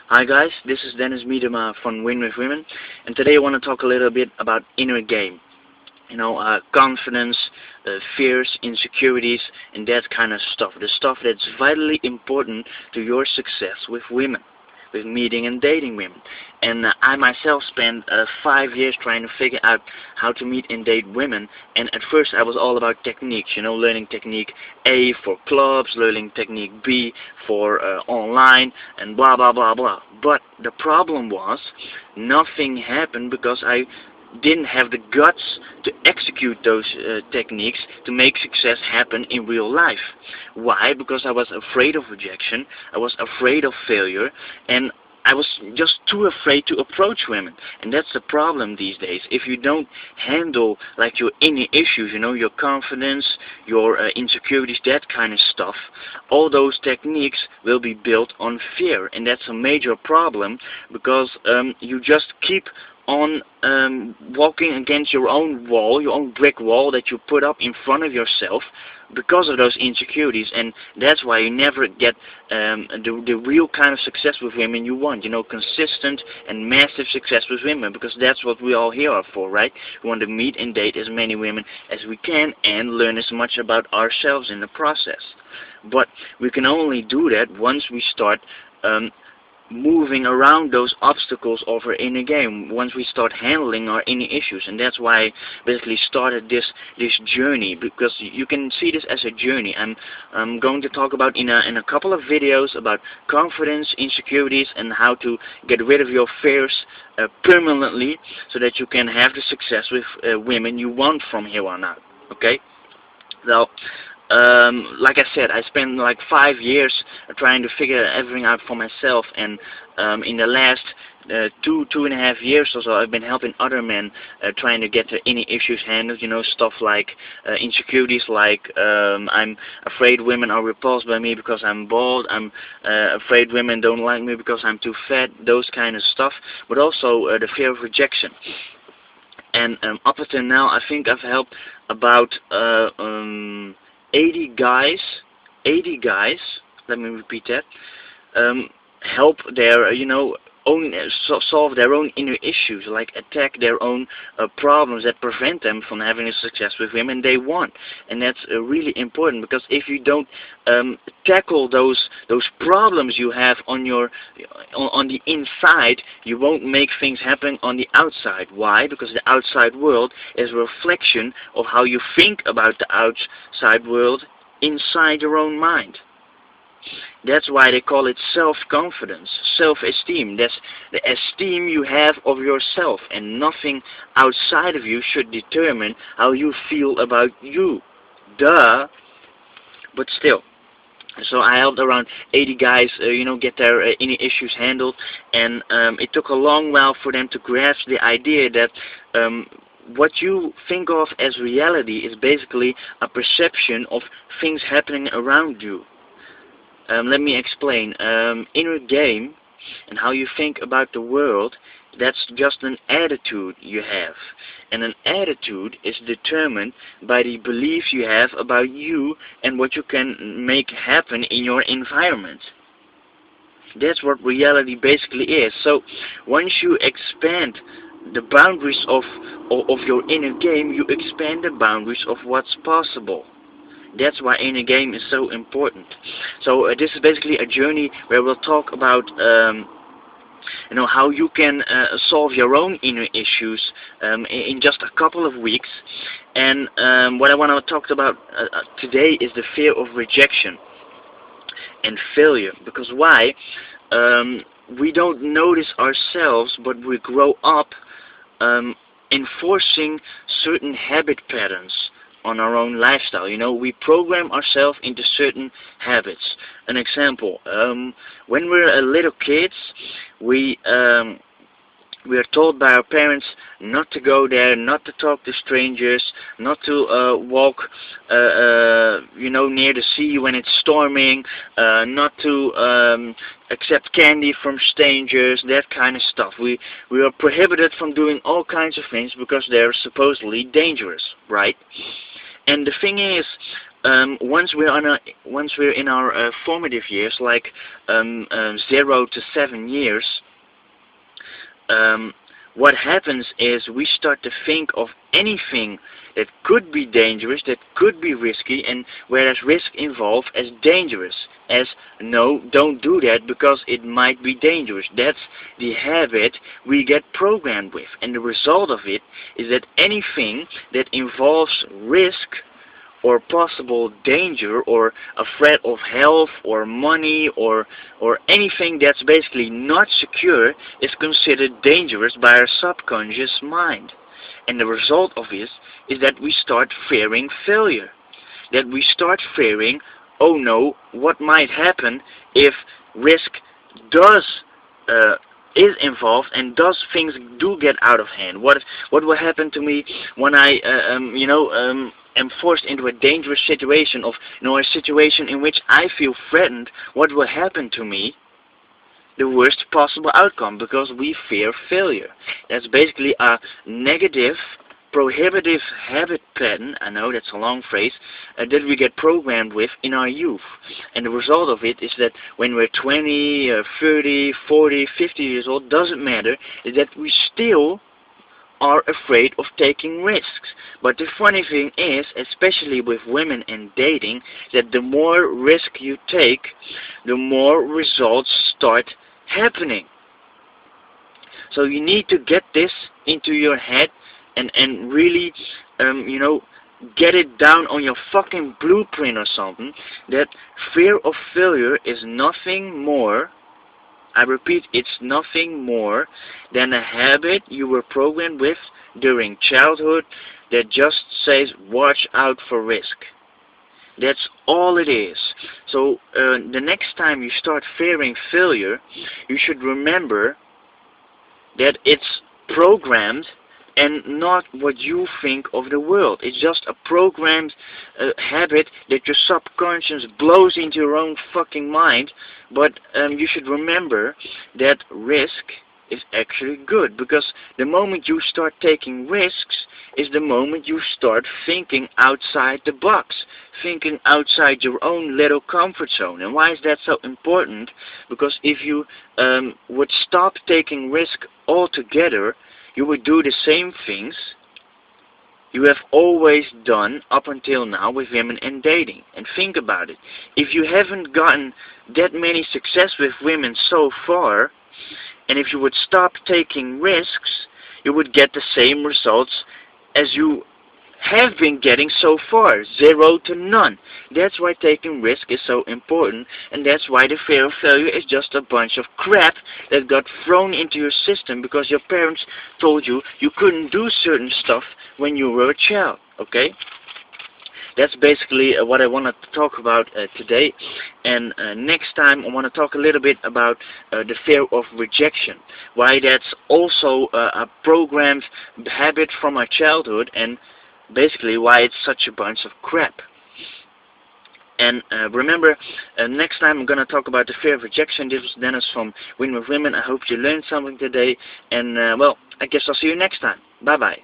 Hi guys, this is Dennis Miedema from Win with Women, and today I want to talk a little bit about inner game. Confidence, fears, insecurities, and that kind of stuff. The stuff that's vitally important to your success with women, with meeting and dating women. And I myself spent 5 years trying to figure out how to meet and date women. And at first I was all about techniques, learning technique A for clubs, learning technique B for online, and blah blah blah blah. But the problem was, nothing happened because I didn't have the guts to execute those techniques to make success happen in real life. Why? Because I was afraid of rejection, I was afraid of failure, and I was just too afraid to approach women. And that's the problem these days. If you don't handle like your inner issues, your confidence, your insecurities, that kind of stuff, all those techniques will be built on fear. And that's a major problem because you just keep on walking against your own wall, your own brick wall that you put up in front of yourself because of those insecurities. And that's why you never get the real kind of success with women you want, consistent and massive success with women, because that's what we all here are for, right? We want to meet and date as many women as we can and learn as much about ourselves in the process. But we can only do that once we start moving around those obstacles of our inner game, once we start handling our inner issues. And that's why I basically started this journey, because you can see this as a journey. I'm going to talk about in a couple of videos about confidence, insecurities, and how to get rid of your fears permanently, so that you can have the success with women you want from here on out. Okay? Now, like I said, I spent like 5 years trying to figure everything out for myself, and in the last 2.5 years or so, I've been helping other men trying to get their inner issues handled. Stuff like insecurities, like I'm afraid women are repulsed by me because I'm bald. I'm afraid women don't like me because I'm too fat. Those kind of stuff, but also the fear of rejection. And up until now, I think I've helped about 80 guys, let me repeat that, help their, solve their own inner issues, like attack their own problems that prevent them from having a success with women they want. And that's really important, because if you don't tackle those problems you have on the inside, you won't make things happen on the outside. Why? Because the outside world is a reflection of how you think about the outside world inside your own mind. That's why they call it self-confidence, self-esteem. That's the esteem you have of yourself, and nothing outside of you should determine how you feel about you. Duh. But still. So I helped around 80 guys, get their inner issues handled, and it took a long while for them to grasp the idea that what you think of as reality is basically a perception of things happening around you. Let me explain. Inner game and how you think about the world, that's just an attitude you have. And an attitude is determined by the beliefs you have about you and what you can make happen in your environment. That's what reality basically is. So once you expand the boundaries of your inner game, you expand the boundaries of what's possible. That's why inner game is so important. So this is basically a journey where we'll talk about how you can solve your own inner issues in just a couple of weeks. And what I want to talk about today is the fear of rejection and failure. Because why? We don't notice ourselves, but we grow up enforcing certain habit patterns on our own lifestyle. We program ourselves into certain habits. An example, when we're little kids, we are told by our parents not to go there, not to talk to strangers, not to walk near the sea when it's storming, not to accept candy from strangers, that kind of stuff. We are prohibited from doing all kinds of things because they're supposedly dangerous, right? And the thing is, once we're in our formative years, like 0 to 7 years, what happens is we start to think of anything that could be dangerous, that could be risky, and whereas risk involved as dangerous, as no, don't do that because it might be dangerous. That's the habit we get programmed with, and the result of it is that anything that involves risk or possible danger or a threat of health or money or anything that's basically not secure is considered dangerous by our subconscious mind. And the result of this is that we start fearing failure. That we start fearing, oh no, what might happen if risk does is involved and does things do get out of hand? What will happen to me when I am forced into a dangerous situation, of a situation in which I feel threatened? What will happen to me? The worst possible outcome, because we fear failure. That's basically a negative, prohibitive habit pattern, I know that's a long phrase, that we get programmed with in our youth. And the result of it is that when we're 20, 30, 40, 50 years old, doesn't matter, is that we still are afraid of taking risks. But the funny thing is, especially with women and dating, that the more risk you take, the more results start happening. So you need to get this into your head and really get it down on your fucking blueprint or something, that fear of failure is nothing more, I repeat, it's nothing more than a habit you were programmed with during childhood that just says watch out for risk. That's all it is. So the next time you start fearing failure, you should remember that it's programmed and not what you think of the world. It's just a programmed habit that your subconscious blows into your own fucking mind. But you should remember that risk is actually good, because the moment you start taking risks is the moment you start thinking outside the box, thinking outside your own little comfort zone. And why is that so important? Because if you would stop taking risk altogether, you would do the same things you have always done up until now with women and dating. And think about it. If you haven't gotten that many success with women so far, and if you would stop taking risks, you would get the same results as you have been getting so far, 0 to none. That's why taking risk is so important, and that's why the fear of failure is just a bunch of crap that got thrown into your system because your parents told you you couldn't do certain stuff when you were a child, okay? That's basically what I wanted to talk about today. And next time I want to talk a little bit about the fear of rejection. Why that's also a programmed habit from our childhood, and basically why it's such a bunch of crap. And remember, next time I'm going to talk about the fear of rejection. This was Dennis from Win with Women. I hope you learned something today. And, well, I guess I'll see you next time. Bye-bye.